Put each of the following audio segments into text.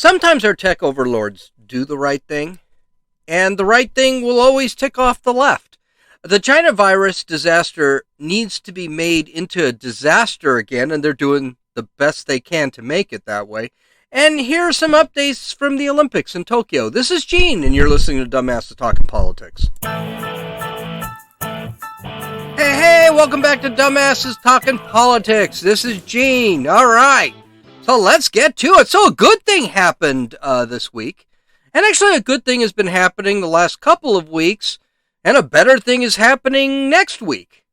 Sometimes our tech overlords do the right thing, and the right thing will always tick off the left. The China virus disaster needs to be made into a disaster again, and they're doing the best they can to make it that way. And here are some updates from the Olympics in Tokyo. This is Gene, and you're listening to Dumbasses Talking Politics. Hey, welcome back to Dumbasses Talking Politics. This is Gene. All right, so let's get to it. So a good thing happened this week. And actually a good thing has been happening the last couple of weeks. And a better thing is happening next week.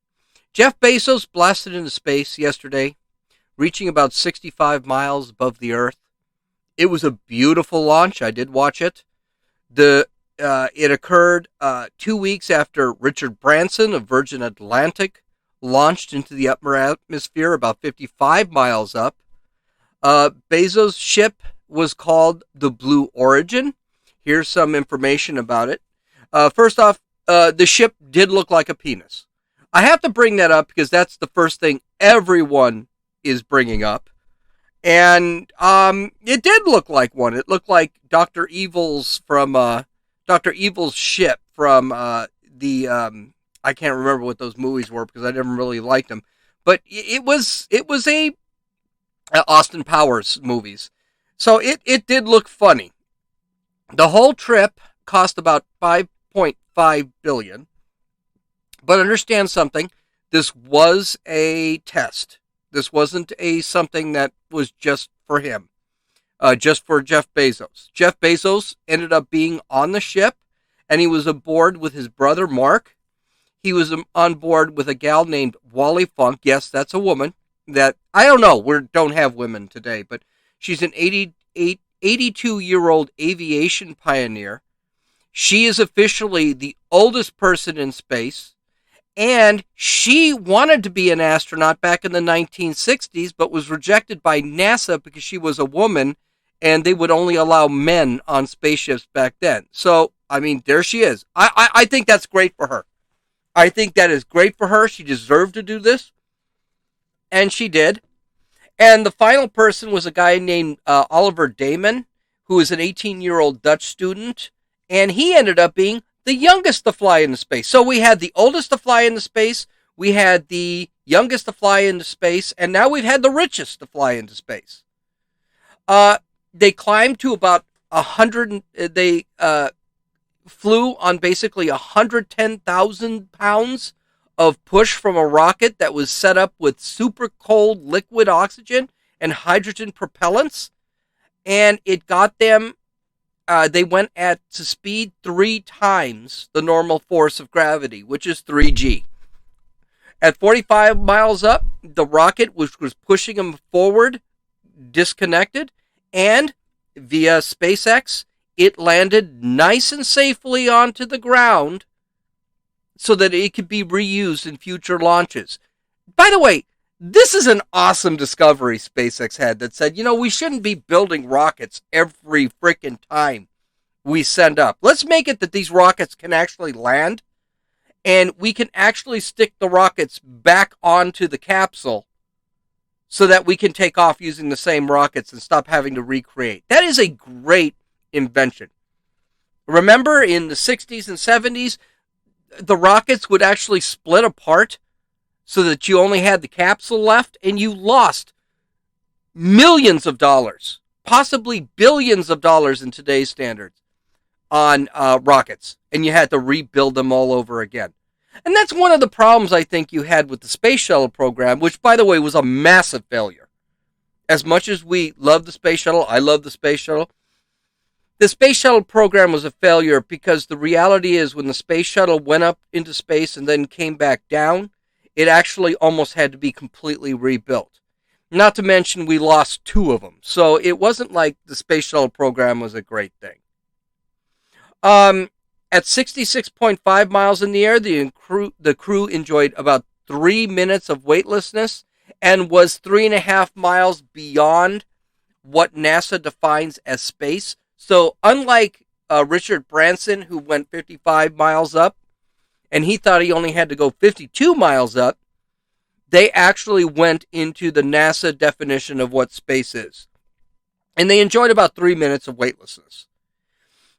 Jeff Bezos blasted into space yesterday, reaching about 65 miles above the Earth. It was a beautiful launch. I did watch it. It occurred 2 weeks after Richard Branson of Virgin Atlantic launched into the upper atmosphere about 55 miles up. Bezos' ship was called the Blue Origin. Here's some information about it. First off, the ship did look like a penis. I have to bring that up because that's the first thing everyone is bringing up. And it did look like one. It looked like Dr. Evil's ship from I can't remember what those movies were because I never really liked them. But it was a Austin Powers movies. So it did look funny. The whole trip cost about $5.5 billion. But understand something. This was a test. This wasn't something that was just for him. Just for Jeff Bezos. Jeff Bezos ended up being on the ship, and he was aboard with his brother, Mark. He was on board with a gal named Wally Funk. Yes, that's a woman. That, I don't know, we don't have women today, but she's an 82-year-old aviation pioneer. She is officially the oldest person in space, and she wanted to be an astronaut back in the 1960s, but was rejected by NASA because she was a woman, and they would only allow men on spaceships back then. So, I mean, there she is. I think that's great for her. I think that is great for her. She deserved to do this, and she did. And the final person was a guy named Oliver Damon, who is an 18-year-old Dutch student, and he ended up being the youngest to fly into space. So we had the oldest to fly into space, we had the youngest to fly into space, and now we've had the richest to fly into space. They climbed to about 100, they flew on basically 110,000 pounds of push from a rocket that was set up with super cold liquid oxygen and hydrogen propellants. And it got them, they went at to speed 3 times the normal force of gravity, which is 3G. At 45 miles up, the rocket, which was pushing them forward, disconnected, and via SpaceX, it landed nice and safely onto the ground so that it could be reused in future launches. By the way, this is an awesome discovery SpaceX had that said, we shouldn't be building rockets every freaking time we send up. Let's make it that these rockets can actually land, and we can actually stick the rockets back onto the capsule so that we can take off using the same rockets and stop having to recreate. That is a great invention. Remember in the 60s and 70s, the rockets would actually split apart so that you only had the capsule left, and you lost millions of dollars, possibly billions of dollars in today's standards, on rockets, and you had to rebuild them all over again. And that's one of the problems I think you had with the space shuttle program, which, by the way, was a massive failure. As much as we love the space shuttle, I love the space shuttle, the space shuttle program was a failure because the reality is when the space shuttle went up into space and then came back down, it actually almost had to be completely rebuilt. Not to mention we lost 2 of them. So it wasn't like the space shuttle program was a great thing. At 66.5 miles in the air, the crew enjoyed about 3 minutes of weightlessness and was 3.5 miles beyond what NASA defines as space. So unlike Richard Branson, who went 55 miles up, and he thought he only had to go 52 miles up, they actually went into the NASA definition of what space is. and they enjoyed about 3 minutes of weightlessness.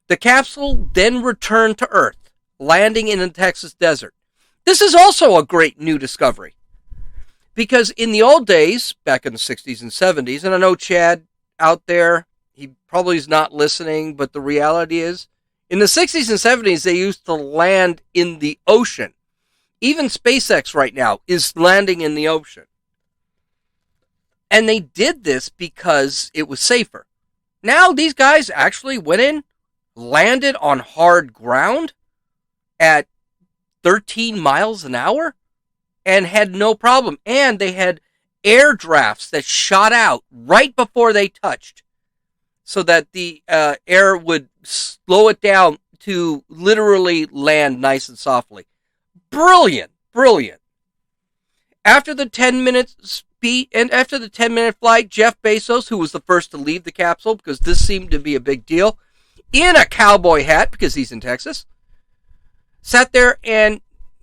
The capsule then returned to Earth, landing in the Texas desert. This is also a great new discovery, because in the old days, back in the 60s and 70s, and I know Chad out there, he probably is not listening, but the reality is, in the 60s and 70s, they used to land in the ocean. Even SpaceX right now is landing in the ocean. And they did this because it was safer. Now these guys actually went in, landed on hard ground at 13 miles an hour and had no problem. And they had air drafts that shot out right before they touched so that the air would slow it down to literally land nice and softly. Brilliant, brilliant. After the 10-minute after the 10-minute flight, Jeff Bezos, who was the first to leave the capsule because this seemed to be a big deal, in a cowboy hat because he's in Texas, sat there and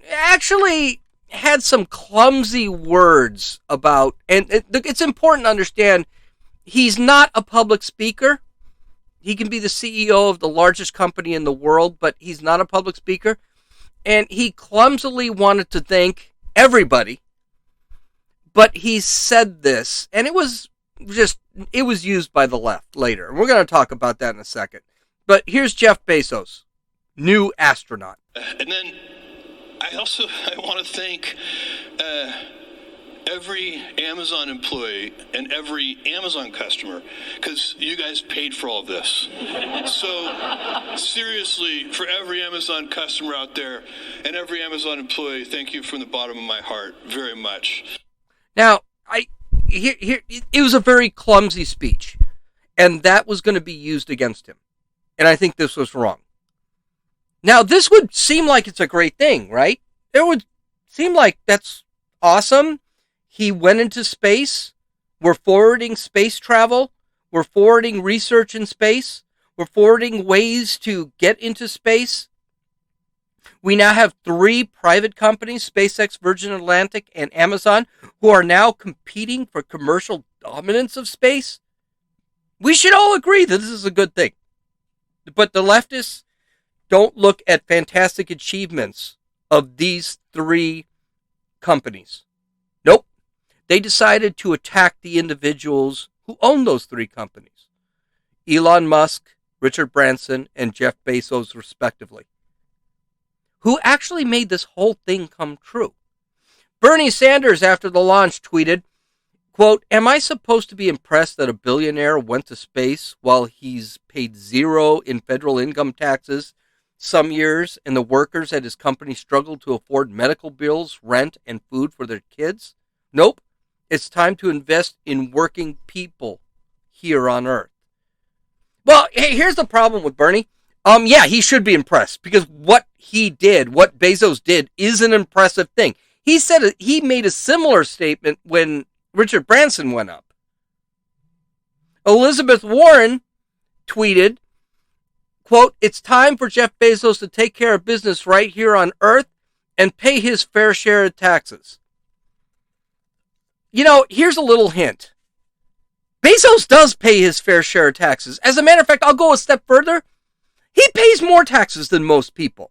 actually had some clumsy words about, and it's important to understand, he's not a public speaker. He can be the CEO of the largest company in the world, but he's not a public speaker. And he clumsily wanted to thank everybody, but he said this, and it was used by the left later. And we're going to talk about that in a second. But here's Jeff Bezos, new astronaut. And then I want to thank every Amazon employee and every Amazon customer, because you guys paid for all of this. So seriously, for every Amazon customer out there and every Amazon employee, thank you from the bottom of my heart very much. Now, it was a very clumsy speech, and that was going to be used against him. And I think this was wrong. Now, this would seem like it's a great thing, right? It would seem like that's awesome. He went into space. We're forwarding space travel. We're forwarding research in space. We're forwarding ways to get into space. We now have 3 private companies, SpaceX, Virgin Atlantic, and Amazon, who are now competing for commercial dominance of space. We should all agree that this is a good thing. But the leftists don't look at fantastic achievements of these 3 companies. Nope. They decided to attack the individuals who own those 3 companies. Elon Musk, Richard Branson, and Jeff Bezos, respectively, who actually made this whole thing come true. Bernie Sanders, after the launch, tweeted, quote, "Am I supposed to be impressed that a billionaire went to space while he's paid 0 in federal income taxes some years and the workers at his company struggled to afford medical bills, rent, and food for their kids? Nope. It's time to invest in working people here on Earth." Well, here's the problem with Bernie. Yeah, he should be impressed because what he did, what Bezos did, is an impressive thing. He made a similar statement when Richard Branson went up. Elizabeth Warren tweeted, quote, "It's time for Jeff Bezos to take care of business right here on Earth and pay his fair share of taxes." You know, here's a little hint. Bezos does pay his fair share of taxes. As a matter of fact, I'll go a step further. He pays more taxes than most people.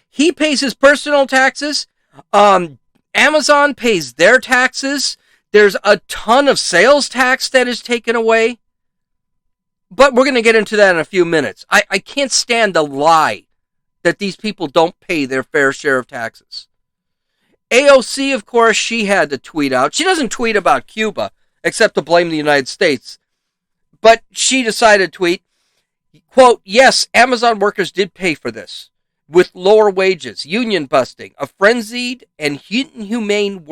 He pays his personal taxes. Amazon pays their taxes. There's a ton of sales tax that is taken away. But we're going to get into that in a few minutes. I can't stand the lie that these people don't pay their fair share of taxes. AOC, of course, she had to tweet out. She doesn't tweet about Cuba, except to blame the United States. But she decided to tweet, quote, "Yes, Amazon workers did pay for this, with lower wages, union busting, a frenzied and inhumane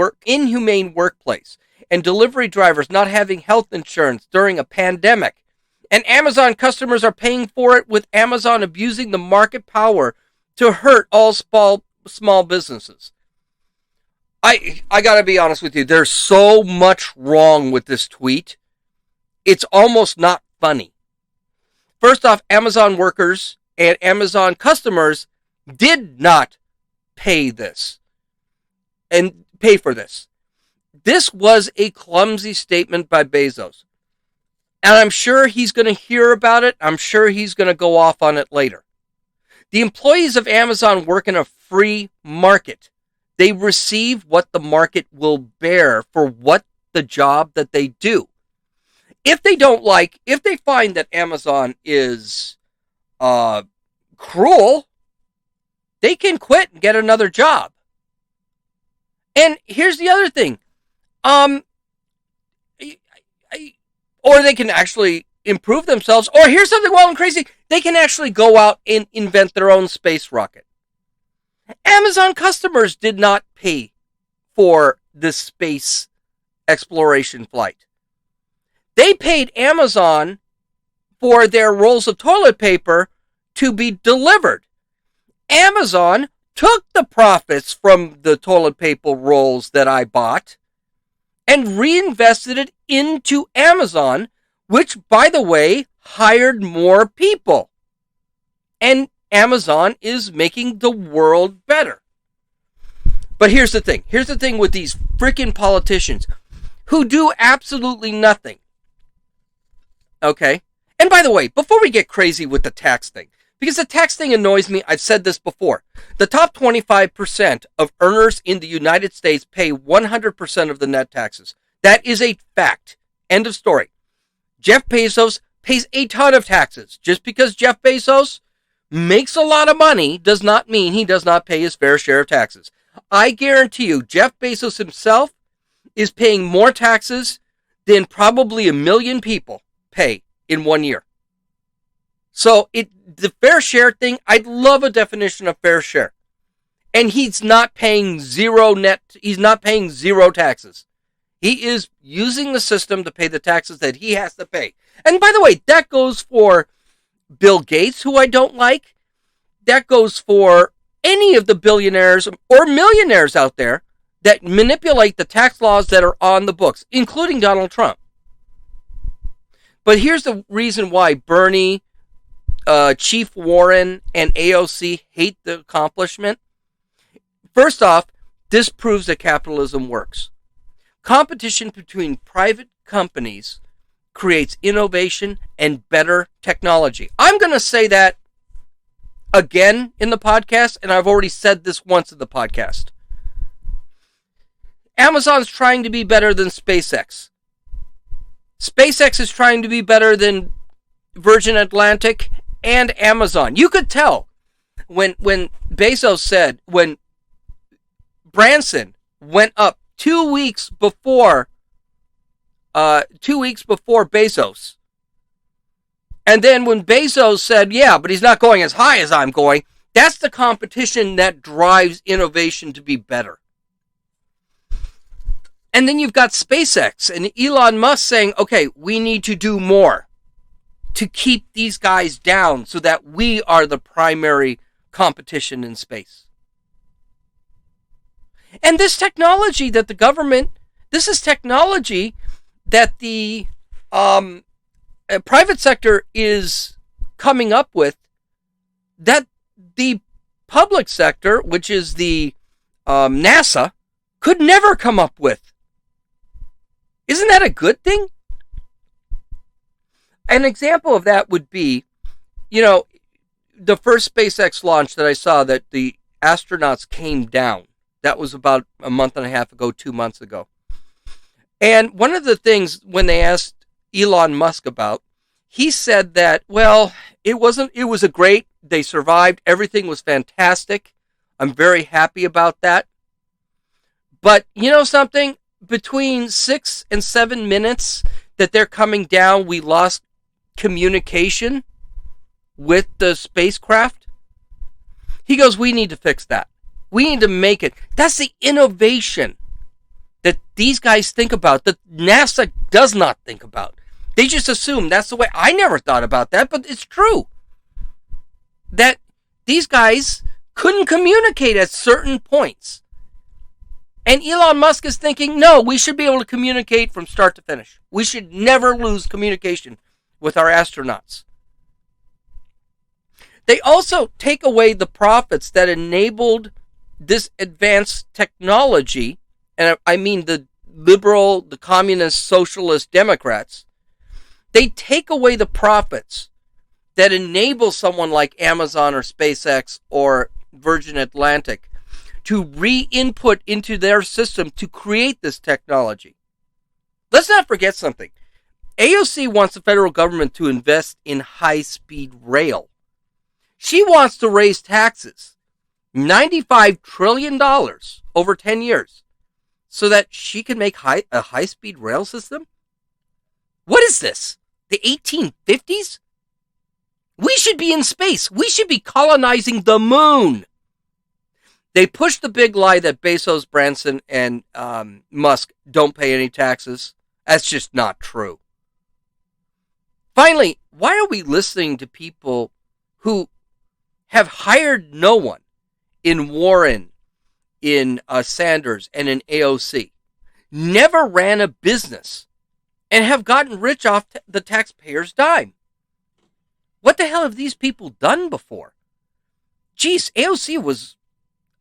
workplace, and delivery drivers not having health insurance during a pandemic. And Amazon customers are paying for it, with Amazon abusing the market power to hurt all small businesses." I gotta be honest with you, there's so much wrong with this tweet. It's almost not funny. First off, Amazon workers and Amazon customers did not pay this and pay for this. This was a clumsy statement by Bezos. And I'm sure he's going to hear about it. I'm sure he's going to go off on it later. The employees of Amazon work in a free market. They receive what the market will bear for what the job that they do. If they find that Amazon is cruel, they can quit and get another job. And here's the other thing. Or they can actually improve themselves. Or here's something wild and crazy. They can actually go out and invent their own space rocket. Amazon customers did not pay for this space exploration flight. They paid Amazon for their rolls of toilet paper to be delivered. Amazon took the profits from the toilet paper rolls that I bought and reinvested it into Amazon, which, by the way, hired more people. And Amazon is making the world better. But here's the thing. Here's the thing with these freaking politicians who do absolutely nothing. Okay? And by the way, before we get crazy with the tax thing, because the tax thing annoys me, I've said this before. The top 25% of earners in the United States pay 100% of the net taxes. That is a fact. End of story. Jeff Bezos pays a ton of taxes. Just because Jeff Bezos makes a lot of money does not mean he does not pay his fair share of taxes. I guarantee you, Jeff Bezos himself is paying more taxes than probably 1 million people pay in 1 year. So the fair share thing, I'd love a definition of fair share. And he's not paying zero taxes. He is using the system to pay the taxes that he has to pay. And by the way, that goes for Bill Gates, who I don't like. That goes for any of the billionaires or millionaires out there that manipulate the tax laws that are on the books, including Donald Trump. But here's the reason why Bernie, Chief Warren, and AOC hate the accomplishment. First off, this proves that capitalism works. Competition between private companies creates innovation and better technology. I'm going to say that again in the podcast, and I've already said this once in the podcast. Amazon's trying to be better than SpaceX. SpaceX is trying to be better than Virgin Atlantic and Amazon. You could tell when Bezos said, when Branson went up 2 weeks before Bezos. And then when Bezos said, yeah, but he's not going as high as I'm going, that's the competition that drives innovation to be better. And then you've got SpaceX and Elon Musk saying, okay, we need to do more to keep these guys down so that we are the primary competition in space. And this technology that the government, this is technology that the private sector is coming up with that the public sector, which is the NASA, could never come up with. Isn't that a good thing? An example of that would be, the first SpaceX launch that I saw that the astronauts came down. That was about a month and a half ago, 2 months ago. And one of the things when they asked Elon Musk about, he said that, well, it was they survived. Everything was fantastic. I'm very happy about that. But you know something? Between 6 and 7 minutes that they're coming down, we lost communication with the spacecraft. He goes, we need to fix that. We need to make it. That's the innovation that these guys think about, that NASA does not think about. They just assume that's the way. I never thought about that, but it's true. That these guys couldn't communicate at certain points. And Elon Musk is thinking, no, we should be able to communicate from start to finish. We should never lose communication with our astronauts. They also take away the profits that enabled this advanced technology, and I mean the liberal, the communist, socialist Democrats. They take away the profits that enable someone like Amazon or SpaceX or Virgin Atlantic to re-input into their system to create this technology. Let's not forget something. AOC wants the federal government to invest in high-speed rail. She wants to raise taxes, $95 trillion over 10 years, so that she can make a high-speed rail system? What is this? The 1850s? We should be in space. We should be colonizing the moon. They push the big lie that Bezos, Branson, and Musk don't pay any taxes. That's just not true. Finally, why are we listening to people who have hired no one in Warren, in Sanders, and in AOC, never ran a business, and have gotten rich off the taxpayer's dime? What the hell have these people done before? Geez, AOC was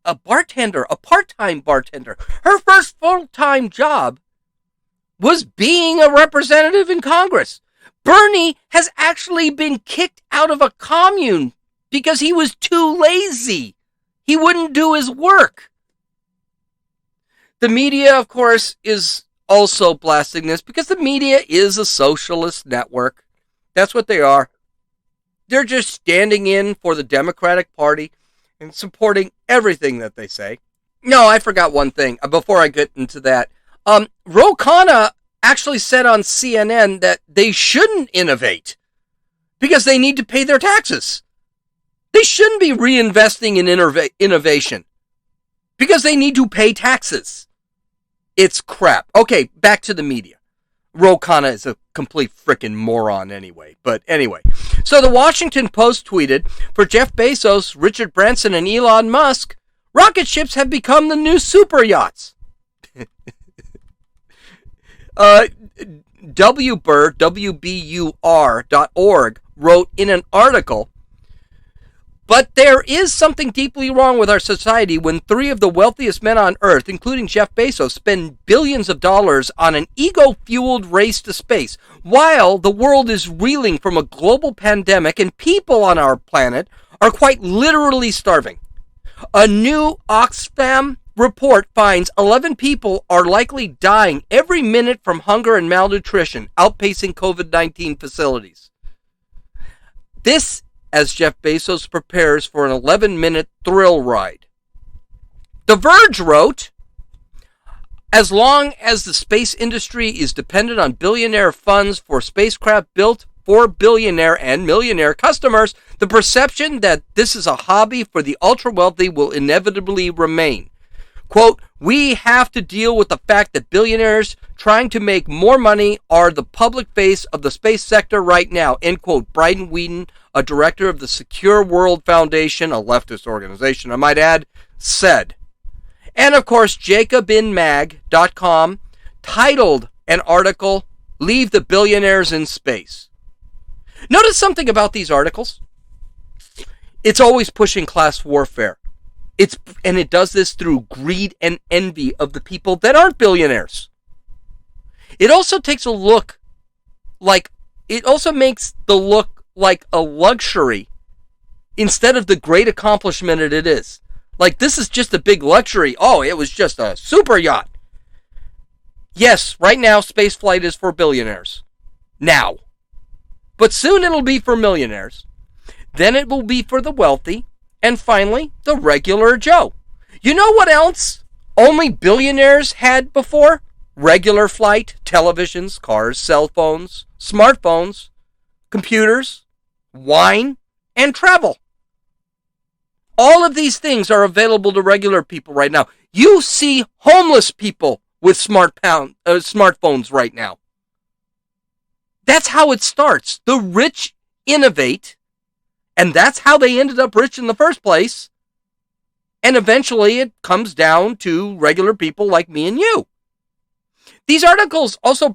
a bartender, a part-time bartender. Her first full-time job was being a representative in Congress. Bernie has actually been kicked out of a commune because he was too lazy. He wouldn't do his work. The media, of course, is also blasting this because the media is a socialist network. That's what they are. They're just standing in for the Democratic Party and supporting everything that they say. No, I forgot one thing before I get into that. Ro Khanna actually said on CNN that they shouldn't innovate because they need to pay their taxes. They shouldn't be reinvesting in innovation because they need to pay taxes. It's crap. Okay, back to the media. Ro Khanna is a complete frickin' moron anyway. But anyway. So the Washington Post tweeted, for Jeff Bezos, Richard Branson, and Elon Musk, rocket ships have become the new super yachts. WBUR.org wrote in an article, but there is something deeply wrong with our society when three of the wealthiest men on earth, including Jeff Bezos, spend billions of dollars on an ego-fueled race to space, while the world is reeling from a global pandemic and people on our planet are quite literally starving. A new Oxfam report finds 11 people are likely dying every minute from hunger and malnutrition, outpacing COVID-19 facilities. This, as Jeff Bezos prepares for an 11-minute thrill ride. The Verge wrote, as long as the space industry is dependent on billionaire funds for spacecraft built for billionaire and millionaire customers, the perception that this is a hobby for the ultra-wealthy will inevitably remain. Quote, we have to deal with the fact that billionaires trying to make more money are the public face of the space sector right now, end quote. Bryden Whedon, a director of the Secure World Foundation, a leftist organization, I might add, said. And of course, jacobinmag.com titled an article, Leave the Billionaires in Space. Notice something about these articles. It's always pushing class warfare. And it does this through greed and envy of the people that aren't billionaires. It also makes the look like a luxury instead of the great accomplishment it is. Like, this is just a big luxury. Oh, it was just a super yacht. Yes, right now space flight is for billionaires. Now. But soon it'll be for millionaires. Then it will be for the wealthy. And finally, the regular Joe. You know what else only billionaires had before? Regular flight, televisions, cars, cell phones, smartphones, computers, wine, and travel. All of these things are available to regular people right now. You see homeless people with smartphones right now. That's how it starts. The rich innovate. And that's how they ended up rich in the first place. And eventually it comes down to regular people like me and you. These articles also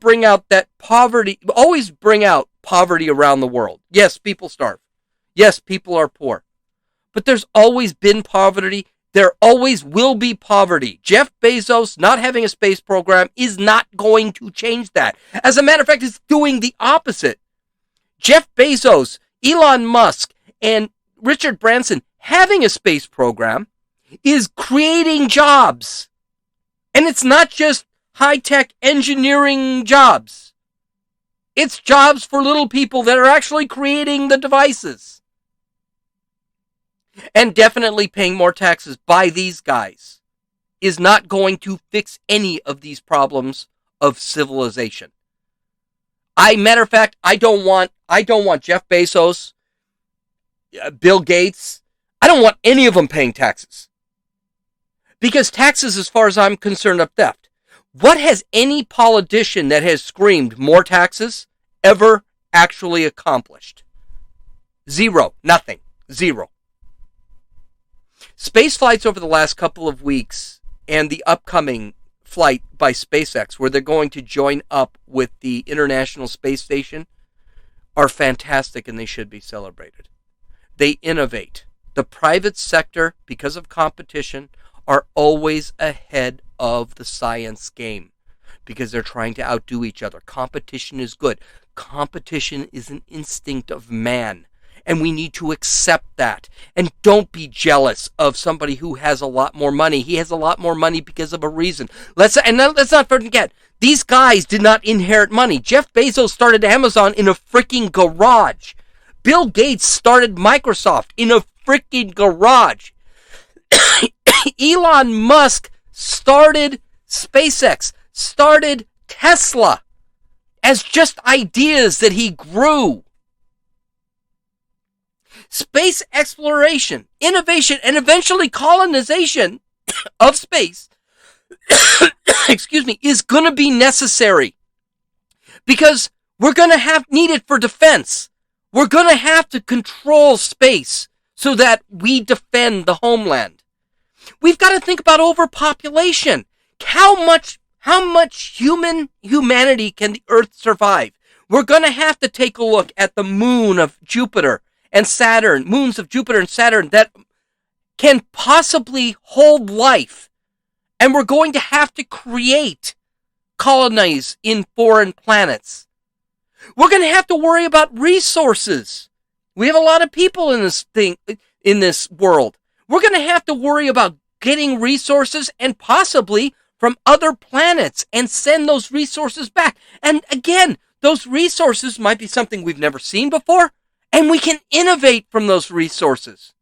always bring out poverty around the world. Yes, people starve. Yes, people are poor. But there's always been poverty. There always will be poverty. Jeff Bezos not having a space program is not going to change that. As a matter of fact, it's doing the opposite. Jeff Bezos, Elon Musk, and Richard Branson having a space program is creating jobs. And it's not just high-tech engineering jobs. It's jobs for little people that are actually creating the devices. And definitely paying more taxes by these guys is not going to fix any of these problems of civilization. Matter of fact, I don't want Jeff Bezos, Bill Gates. I don't want any of them paying taxes. Because taxes, as far as I'm concerned, are theft. What has any politician that has screamed more taxes ever actually accomplished? Zero. Nothing. Zero. Space flights over the last couple of weeks and the upcoming flight by SpaceX, where they're going to join up with the International Space Station, are fantastic and they should be celebrated. They innovate. The private sector, because of competition, are always ahead of the science game because they're trying to outdo each other. Competition is good. Competition is an instinct of man, and we need to accept that. And don't be jealous of somebody who has a lot more money. He has a lot more money because of a reason. Let's not forget, these guys did not inherit money. Jeff Bezos started Amazon in a freaking garage. Bill Gates started Microsoft in a freaking garage. Elon Musk started SpaceX, started Tesla as just ideas that he grew. Space exploration, innovation, and eventually colonization of space, excuse me, is going to be necessary because we're going to need it for defense. We're going to have to control space so that we defend the homeland. We've got to think about overpopulation. How much humanity can the Earth survive? We're going to have to take a look at the moon of Jupiter and Saturn, moons of Jupiter and Saturn that can possibly hold life. And we're going to have to create colonies in foreign planets. We're going to have to worry about resources. We have a lot of people in this world. We're going to have to worry about getting resources and possibly from other planets and send those resources back. And again, those resources might be something we've never seen before, and we can innovate from those resources.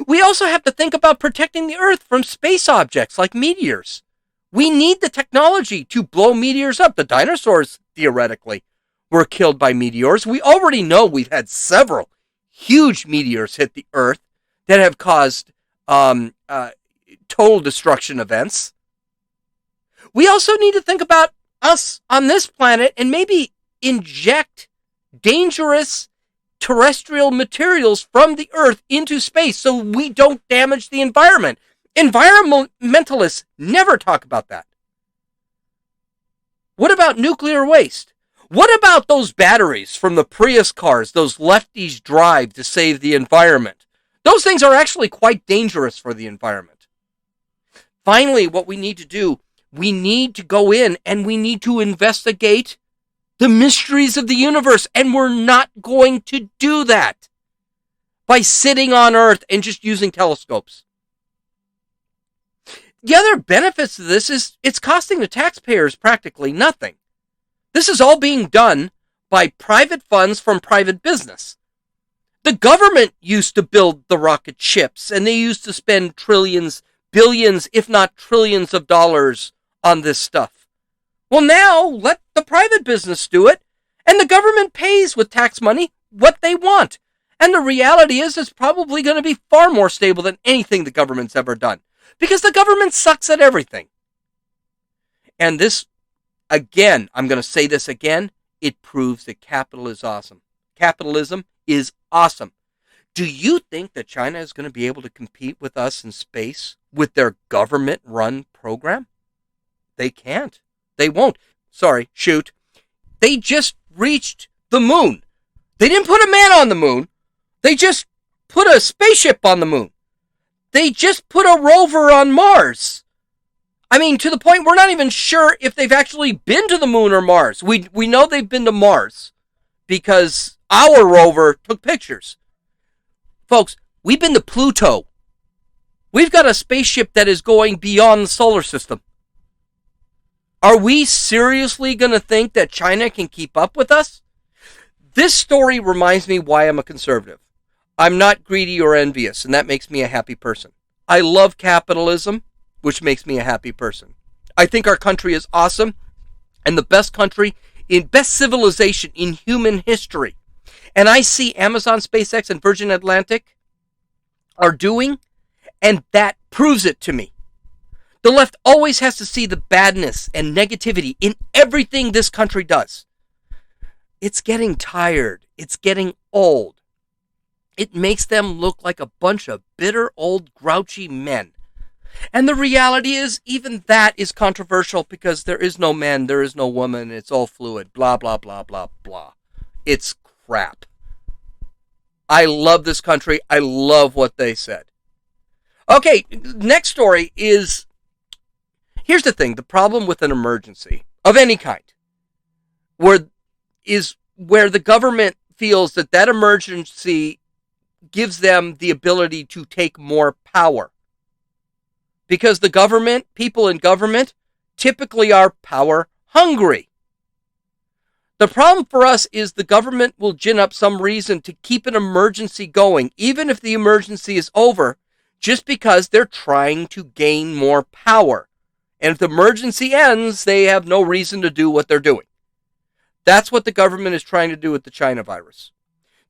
We also have to think about protecting the Earth from space objects like meteors. We need the technology to blow meteors up. The dinosaurs, theoretically, were killed by meteors. We already know we've had several huge meteors hit the Earth that have caused total destruction events. We also need to think about us on this planet and maybe inject dangerous terrestrial materials from the Earth into space so we don't damage the environment. Environmentalists never talk about that. What about nuclear waste? What about those batteries from the Prius cars those lefties drive to save the environment? Those things are actually quite dangerous for the environment. Finally, what we need to do, we need to go in and we need to investigate the mysteries of the universe. And we're not going to do that by sitting on Earth and just using telescopes. The other benefits of this is it's costing the taxpayers practically nothing. This is all being done by private funds from private business. The government used to build the rocket ships, and they used to spend trillions, billions, if not trillions of dollars on this stuff. Well, now let the private business do it, and the government pays with tax money what they want. And the reality is it's probably going to be far more stable than anything the government's ever done, because the government sucks at everything. And this, again, I'm going to say this again, it proves that capital is awesome. Capitalism is awesome. Do you think that China is going to be able to compete with us in space with their government-run program? They can't. They won't. Sorry, shoot. They just reached the moon. They didn't put a man on the moon. They just put a spaceship on the moon. They just put a rover on Mars. I mean, to the point we're not even sure if they've actually been to the moon or Mars. We know they've been to Mars because our rover took pictures. Folks, we've been to Pluto. We've got a spaceship that is going beyond the solar system. Are we seriously going to think that China can keep up with us? This story reminds me why I'm a conservative. I'm not greedy or envious, and that makes me a happy person. I love capitalism, which makes me a happy person. I think our country is awesome and the best country in best civilization in human history. And I see Amazon, SpaceX, and Virgin Atlantic are doing, and that proves it to me. The left always has to see the badness and negativity in everything this country does. It's getting tired. It's getting old. It makes them look like a bunch of bitter, old, grouchy men. And the reality is, even that is controversial because there is no man, there is no woman, it's all fluid, blah, blah, blah, blah, blah. It's crap. I love this country. I love what they said. Okay, next story is, here's the thing, the problem with an emergency of any kind, where the government feels that emergency gives them the ability to take more power. Because the government, people in government, typically are power hungry. The problem for us is the government will gin up some reason to keep an emergency going, even if the emergency is over, just because they're trying to gain more power. And if the emergency ends, they have no reason to do what they're doing. That's what the government is trying to do with the China virus.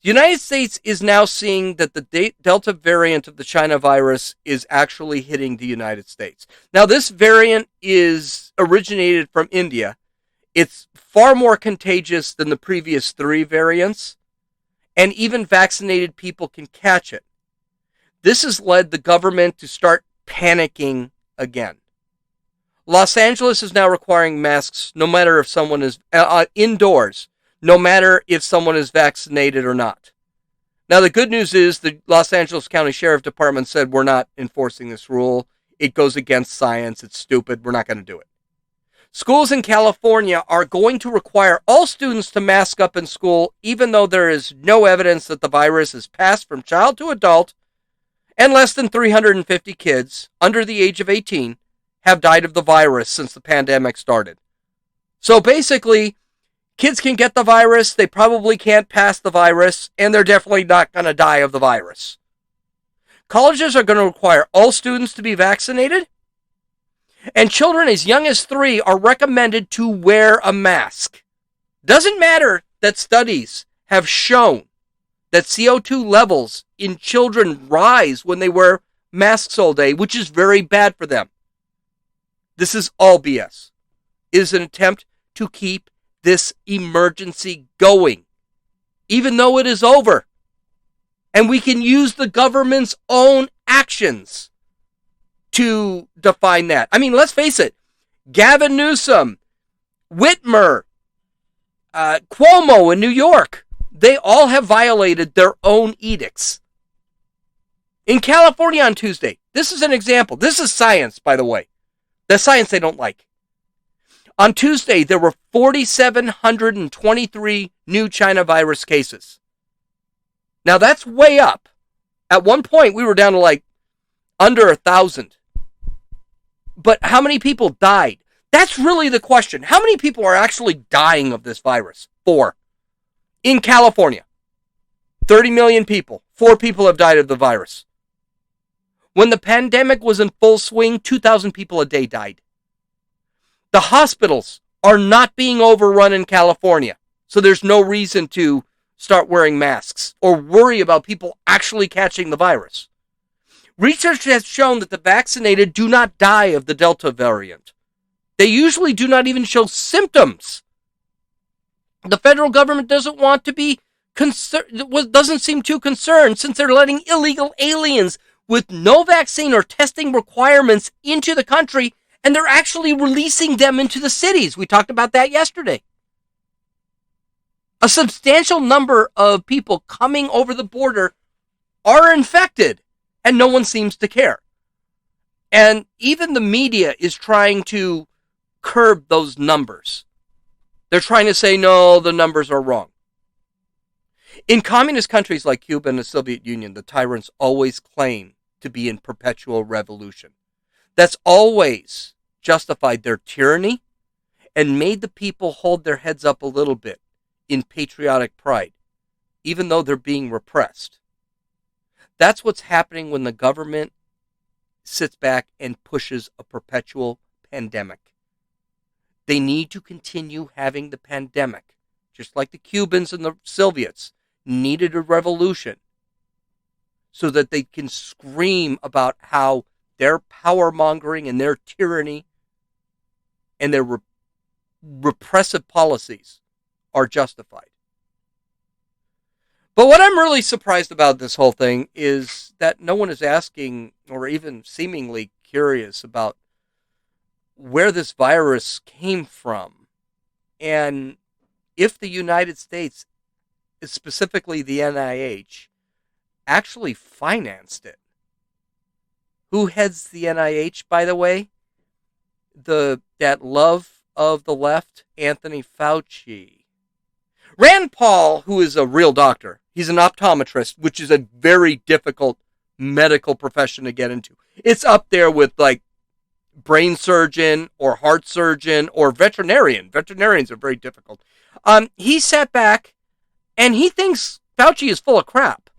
The United States is now seeing that the Delta variant of the China virus is actually hitting the United States. Now, this variant is originated from India. It's far more contagious than the previous 3 variants, and even vaccinated people can catch it. This has led the government to start panicking again. Los Angeles is now requiring masks no matter if someone is indoors, no matter if someone is vaccinated or not. Now, the good news is the Los Angeles County Sheriff Department said we're not enforcing this rule. It goes against science. It's stupid. We're not going to do it. Schools in California are going to require all students to mask up in school, even though there is no evidence that the virus has passed from child to adult, and less than 350 kids under the age of 18 have died of the virus since the pandemic started. So basically, kids can get the virus, they probably can't pass the virus, and they're definitely not going to die of the virus. Colleges are going to require all students to be vaccinated, and children as young as 3 are recommended to wear a mask. Doesn't matter that studies have shown that CO2 levels in children rise when they wear masks all day, which is very bad for them. This is all BS. It is an attempt to keep this emergency going, even though it is over. And we can use the government's own actions to define that. I mean, let's face it. Gavin Newsom, Whitmer, Cuomo in New York, they all have violated their own edicts. In California on Tuesday, this is an example. This is science, by the way. The science they don't like. On Tuesday, there were 4,723 new China virus cases. Now, that's way up. At one point, we were down to like under 1,000. But how many people died? That's really the question. How many people are actually dying of this virus? 4. In California, 30 million people. 4 people have died of the virus. When the pandemic was in full swing, 2,000 people a day died. The hospitals are not being overrun in California, so there's no reason to start wearing masks or worry about people actually catching the virus. Research has shown that the vaccinated do not die of the Delta variant. They usually do not even show symptoms. The federal government doesn't want to be doesn't seem too concerned since they're letting illegal aliens with no vaccine or testing requirements into the country, and they're actually releasing them into the cities. We talked about that yesterday. A substantial number of people coming over the border are infected, and no one seems to care. And even the media is trying to curb those numbers. They're trying to say, no, the numbers are wrong. In communist countries like Cuba and the Soviet Union, the tyrants always claim to be in perpetual revolution. That's always justified their tyranny and made the people hold their heads up a little bit in patriotic pride, even though they're being repressed. That's what's happening when the government sits back and pushes a perpetual pandemic. They need to continue having the pandemic, just like the Cubans and the Soviets needed a revolution so that they can scream about how their power mongering and their tyranny and their repressive policies are justified. But what I'm really surprised about this whole thing is that no one is asking or even seemingly curious about where this virus came from and if the United States, specifically the NIH, actually financed it. Who heads the NIH, by the way? That love of the left, Anthony Fauci. Rand Paul, who is a real doctor, he's an optometrist, which is a very difficult medical profession to get into. It's up there with like brain surgeon or heart surgeon or veterinarian. Veterinarians are very difficult. He sat back and he thinks Fauci is full of crap.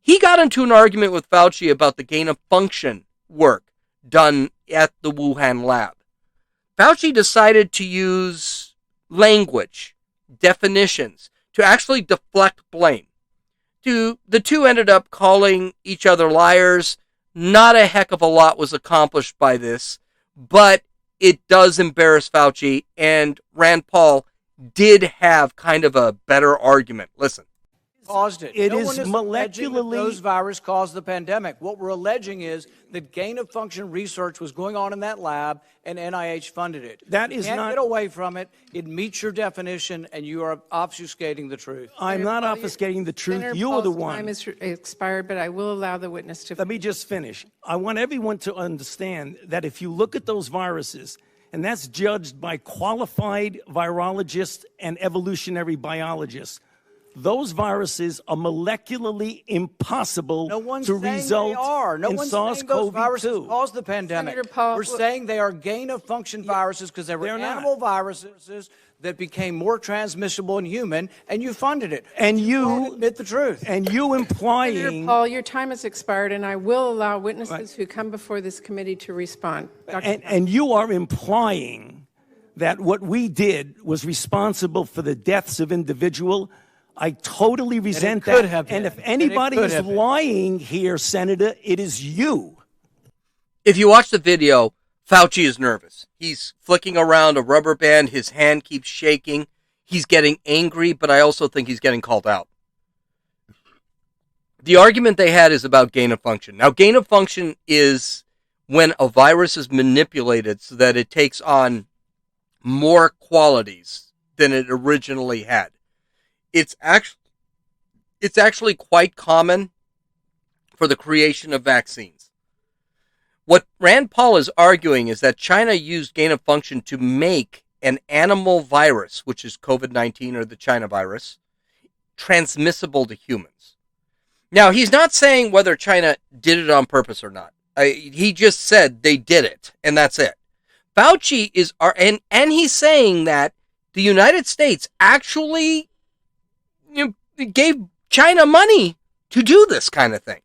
He got into an argument with Fauci about the gain of function work done at the Wuhan lab. Fauci decided to use language, definitions, to actually deflect blame. The two ended up calling each other liars. Not a heck of a lot was accomplished by this, but it does embarrass Fauci, and Rand Paul did have kind of a better argument. Listen. Caused it. It no is one is molecularly. those virus caused the pandemic. What we're alleging is that gain of function research was going on in that lab, and NIH funded it. That you is can't not. get away from it. It meets your definition, and you are obfuscating the truth. I'm not obfuscating the truth. You are the one. Time is expired, but I will allow the witness to. Let me just finish. I want everyone to understand that if you look at those viruses, and that's judged by qualified virologists and evolutionary biologists, those viruses are molecularly impossible No one's to saying result they are. No in one's saying those viruses SARS-CoV-2. caused the pandemic. Senator Paul, We're saying they are gain-of-function viruses because they were they're not. animal viruses that became more transmissible in human, and you funded it. And won't you admit the truth. and you Senator implying Paul, your time has expired, and I will allow witnesses who come before this committee to respond. and you are implying that what we did was responsible for the deaths of individual. I totally resent could that. have been. And if And it anybody could is have been. lying here, Senator, it is you. If you watch the video, Fauci is nervous. He's flicking around a rubber band. His hand keeps shaking. He's getting angry, but I also think he's getting called out. The argument they had is about gain of function. Now, gain of function is when a virus is manipulated so that it takes on more qualities than it originally had. It's actually quite common for the creation of vaccines. What Rand Paul is arguing is that China used gain of function to make an animal virus, which is COVID-19 or the China virus, transmissible to humans. Now, he's not saying whether China did it on purpose or not. He just said they did it, and that's it. Fauci is, and he's saying that the United States actually gave China money to do this kind of thing.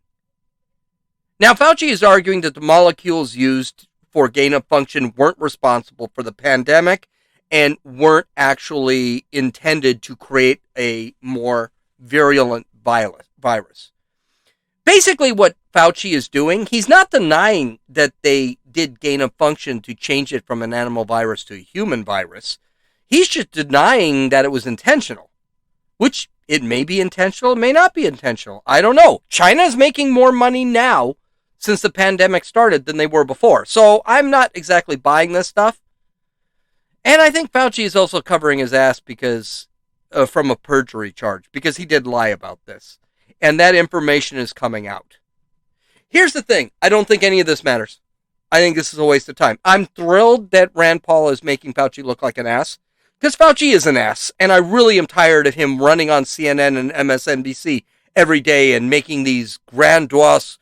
Now, Fauci is arguing that the molecules used for gain of function weren't responsible for the pandemic and weren't actually intended to create a more virulent virus. Basically, what Fauci is doing, he's not denying that they did gain of function to change it from an animal virus to a human virus. He's just denying that it was intentional, which it may be intentional, it may not be intentional. I don't know. China is making more money now since the pandemic started than they were before. So I'm not exactly buying this stuff. And I think Fauci is also covering his ass because from a perjury charge, because he did lie about this. And that information is coming out. Here's the thing. I don't think any of this matters. I think this is a waste of time. I'm thrilled that Rand Paul is making Fauci look like an ass. Because Fauci is an ass, and I really am tired of him running on CNN and MSNBC every day and making these grandiose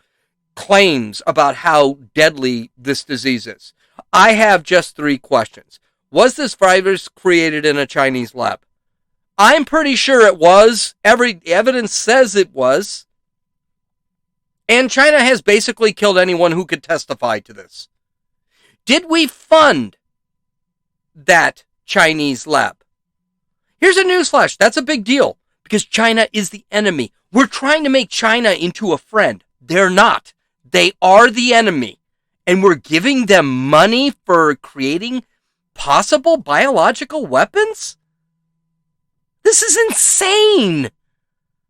claims about how deadly this disease is. I have just 3 questions. Was this virus created in a Chinese lab? I'm pretty sure it was. Every evidence says it was. And China has basically killed anyone who could testify to this. Did we fund that Chinese lab? Here's a newsflash. That's a big deal because China is the enemy. We're trying to make China into a friend. They're not. They are the enemy. And we're giving them money for creating possible biological weapons? This is insane.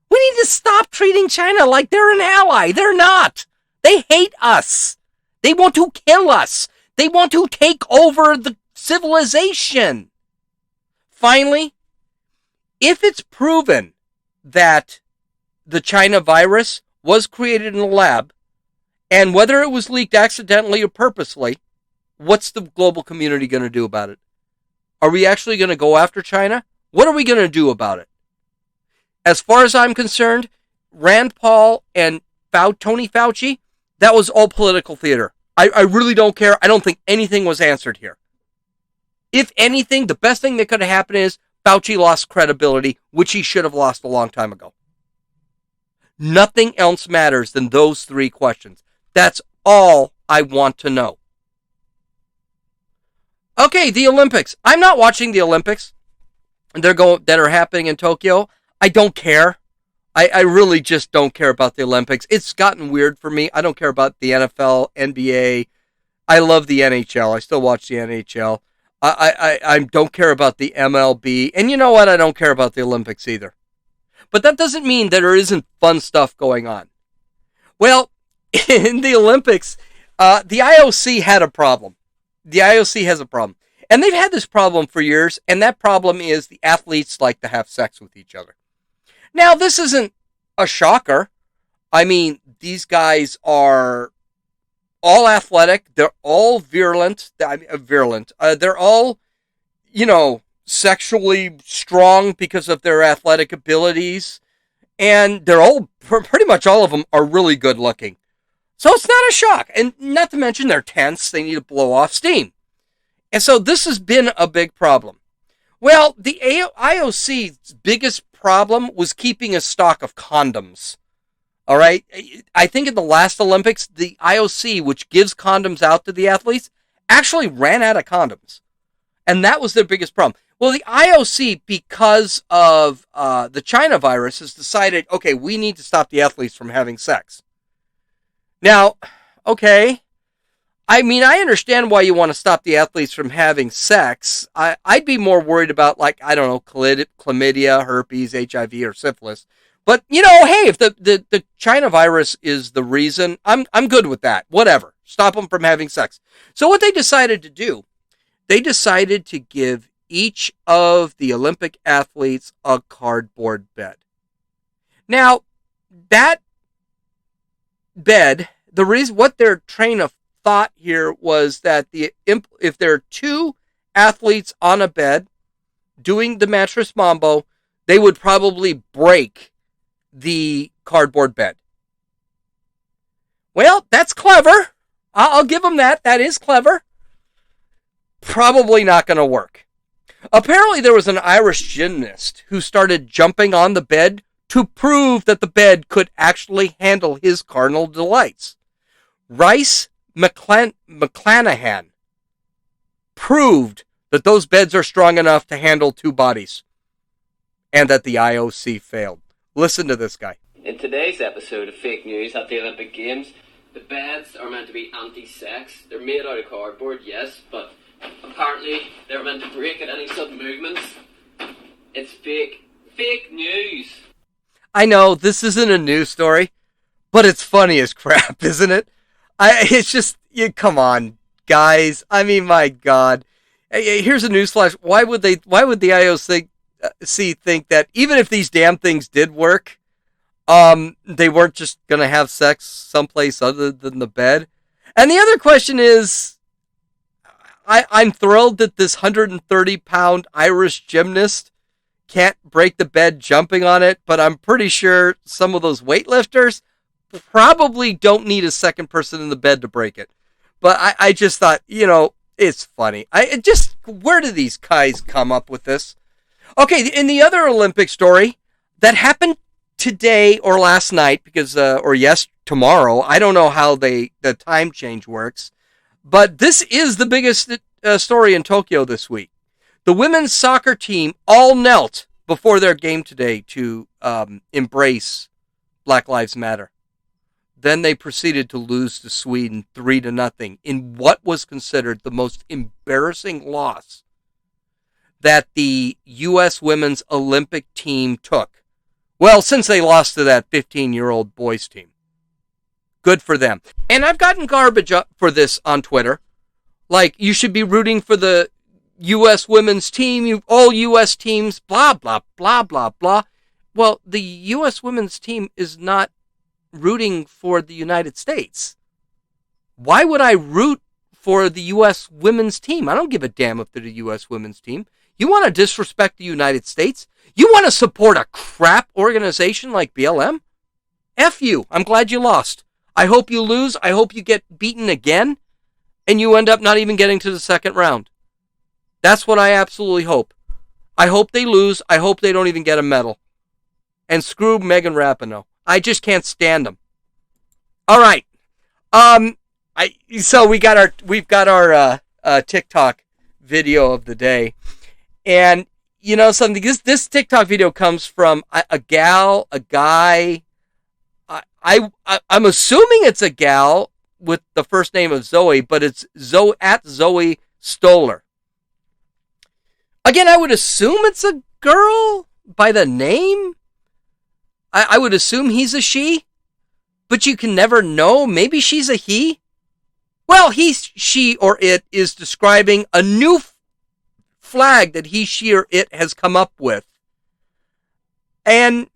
We need to stop treating China like they're an ally. They're not. They hate us. They want to kill us. They want to take over the civilization. Finally, if it's proven that the China virus was created in a lab, and whether it was leaked accidentally or purposely, what's the global community going to do about it? Are we actually going to go after China? What are we going to do about it? As far as I'm concerned, Rand Paul and Tony Fauci, that was all political theater. I really don't care. I don't think anything was answered here. If anything, the best thing that could have happened is Fauci lost credibility, which he should have lost a long time ago. Nothing else matters than those 3 questions. That's all I want to know. Okay, the Olympics. I'm not watching the Olympics. That are happening in Tokyo. I don't care. I really just don't care about the Olympics. It's gotten weird for me. I don't care about the NFL, NBA. I love the NHL. I still watch the NHL. I don't care about the MLB. And you know what? I don't care about the Olympics either. But that doesn't mean that there isn't fun stuff going on. Well, in the Olympics, the IOC had a problem. The IOC has a problem. And they've had this problem for years, and that problem is the athletes like to have sex with each other. Now, this isn't a shocker. I mean, these guys are all athletic. They're all virulent. They're all, sexually strong because of their athletic abilities. And they're all, pretty much all of them are really good looking. So it's not a shock. And not to mention they're tense. They need to blow off steam. And so this has been a big problem. Well, the IOC's biggest problem was keeping a stock of condoms. All right? I think in the last Olympics, the IOC, which gives condoms out to the athletes, actually ran out of condoms. And that was their biggest problem. Well, the IOC, because of the China virus, has decided, okay, we need to stop the athletes from having sex. Now, okay, I mean, I understand why you want to stop the athletes from having sex. I'd be more worried about, chlamydia, herpes, HIV, or syphilis. But, hey, if the China virus is the reason, I'm good with that. Whatever. Stop them from having sex. So what they decided to do, they decided to give each of the Olympic athletes a cardboard bed. Now, that bed, the reason, what their train of thought here was that if there are 2 athletes on a bed doing the mattress mambo, they would probably break the cardboard bed. Well, that's clever. I'll give them that. That is clever. Probably not going to work. Apparently, there was an Irish gymnast who started jumping on the bed to prove that the bed could actually handle his carnal delights. Rice McClanahan proved that those beds are strong enough to handle 2 bodies, and that the IOC failed. Listen to this guy. In today's episode of Fake News at the Olympic Games, the beds are meant to be anti-sex. They're made out of cardboard, yes, but apparently they're meant to break at any sudden movements. It's fake. Fake news. I know, this isn't a news story, but it's funny as crap, isn't it? It's just, come on, guys. I mean, my God. Here's a newsflash. Why would the IOC think that even if these damn things did work, they weren't just going to have sex someplace other than the bed? And the other question is, I'm thrilled that this 130-pound Irish gymnast can't break the bed jumping on it, but I'm pretty sure some of those weightlifters probably don't need a second person in the bed to break it. But I just thought, it's funny. Where do these guys come up with this? Okay, in the other Olympic story that happened today or last night, because tomorrow. I don't know how the time change works, but this is the biggest story in Tokyo this week. The women's soccer team all knelt before their game today to embrace Black Lives Matter. Then they proceeded to lose to Sweden 3-0 in what was considered the most embarrassing loss that the U.S. women's Olympic team took. Well, since they lost to that 15-year-old boys team. Good for them. And I've gotten garbage up for this on Twitter. Like, you should be rooting for the U.S. women's team, all U.S. teams, blah, blah, blah, blah, blah. Well, the U.S. women's team is not rooting for the United States. Why would I root for the U.S. women's team? I don't give a damn if they're the U.S. women's team. You want to disrespect the United States? You want to support a crap organization like BLM? F you. I'm glad you lost. I hope you lose. I hope you get beaten again, and you end up not even getting to the second round. That's what I absolutely hope. I hope they lose. I hope they don't even get a medal. And screw Megan Rapinoe. I just can't stand them. All right. So we've got our TikTok video of the day, and something. This TikTok video comes from a guy. I'm assuming it's a gal with the first name of Zoe, but it's Zoe Stoller. Again, I would assume it's a girl by the name. I would assume he's a she, but you can never know. Maybe she's a he. Well, he, she, or it is describing a new flag that he, she, or it has come up with. And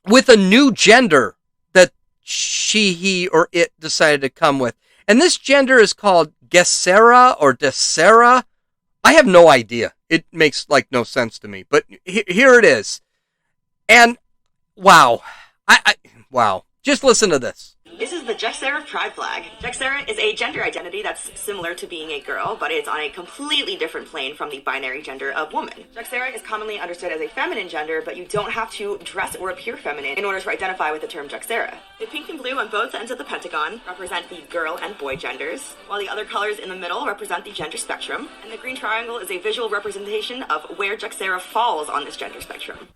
with a new gender that she, he, or it decided to come with. And this gender is called Gesera or Desera. I have no idea. It makes no sense to me. But here it is. And wow. Wow. Just listen to this. This is the Gesera Pride flag. Gesera is a gender identity that's similar to being a girl, but it's on a completely different plane from the binary gender of woman. Gesera is commonly understood as a feminine gender, but you don't have to dress or appear feminine in order to identify with the term Gesera. The pink and blue on both ends of the pentagon represent the girl and boy genders, while the other colors in the middle represent the gender spectrum, and the green triangle is a visual representation of where Gesera falls on this gender spectrum.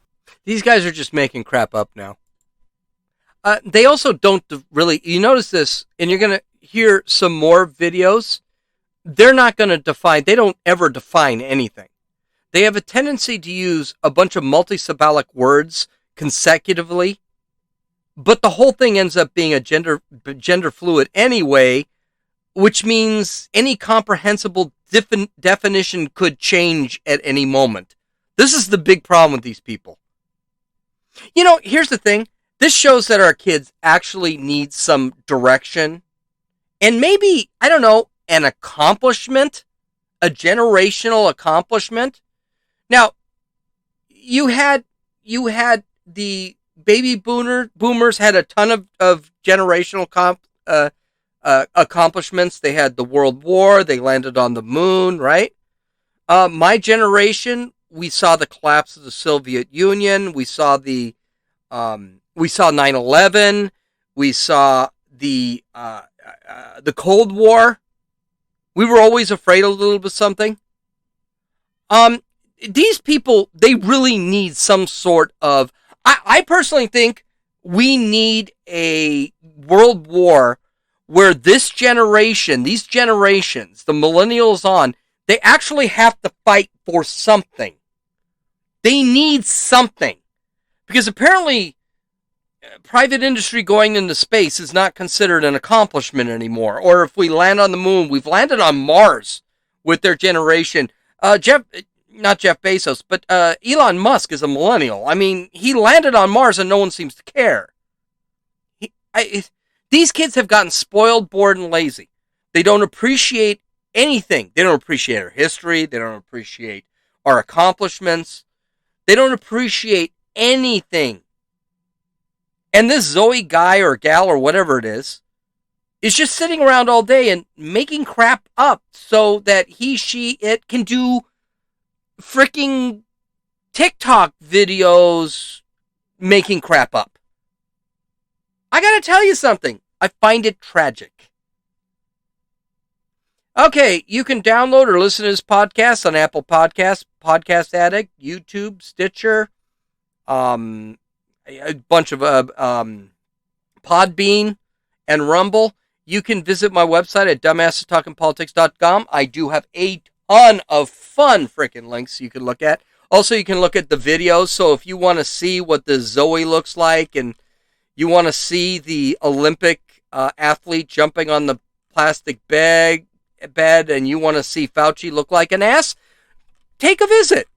These guys are just making crap up now. They also don't really, you notice this, and you're going to hear some more videos. They're not going to define, they don't ever define anything. They have a tendency to use a bunch of multisyllabic words consecutively, but the whole thing ends up being a gender fluid anyway, which means any comprehensible definition could change at any moment. This is the big problem with these people. Here's the thing. This shows that our kids actually need some direction and maybe, I don't know, an accomplishment, a generational accomplishment. Now, you had the baby boomers had a ton of generational accomplishments. They had the World War. They landed on the moon, right? My generation, we saw the collapse of the Soviet Union. We saw 9/11. We saw the Cold War. We were always afraid a little bit of something. These people, they really need some sort of... I personally think we need a world war where this generation, these generations, the millennials on, they actually have to fight for something. They need something. Because apparently private industry going into space is not considered an accomplishment anymore. Or if we land on the moon, we've landed on Mars with their generation. Not Jeff Bezos, but Elon Musk is a millennial. I mean, he landed on Mars and no one seems to care. These kids have gotten spoiled, bored, and lazy. They don't appreciate anything. They don't appreciate our history. They don't appreciate our accomplishments. They don't appreciate anything. And this Zoe guy or gal or whatever it is just sitting around all day and making crap up so that he, she, it can do freaking TikTok videos making crap up. I gotta tell you something. I find it tragic. Okay, you can download or listen to this podcast on Apple Podcasts, Podcast Addict, YouTube, Stitcher, a bunch of Podbean and Rumble. You can visit my website at dumbassestalkingpolitics.com. I do have a ton of fun freaking links you can look at. Also, you can look at the videos. So if you want to see what the Zoe looks like and you want to see the Olympic athlete jumping on the plastic bed and you want to see Fauci look like an ass, take a visit.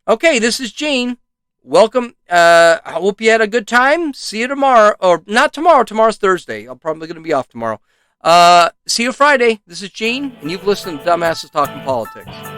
Okay, this is Gene. Welcome. I hope you had a good time. See you tomorrow. Or not tomorrow. Tomorrow's Thursday. I'm probably going to be off tomorrow. See you Friday. This is Gene, and you've listened to Dumbasses Talking Politics.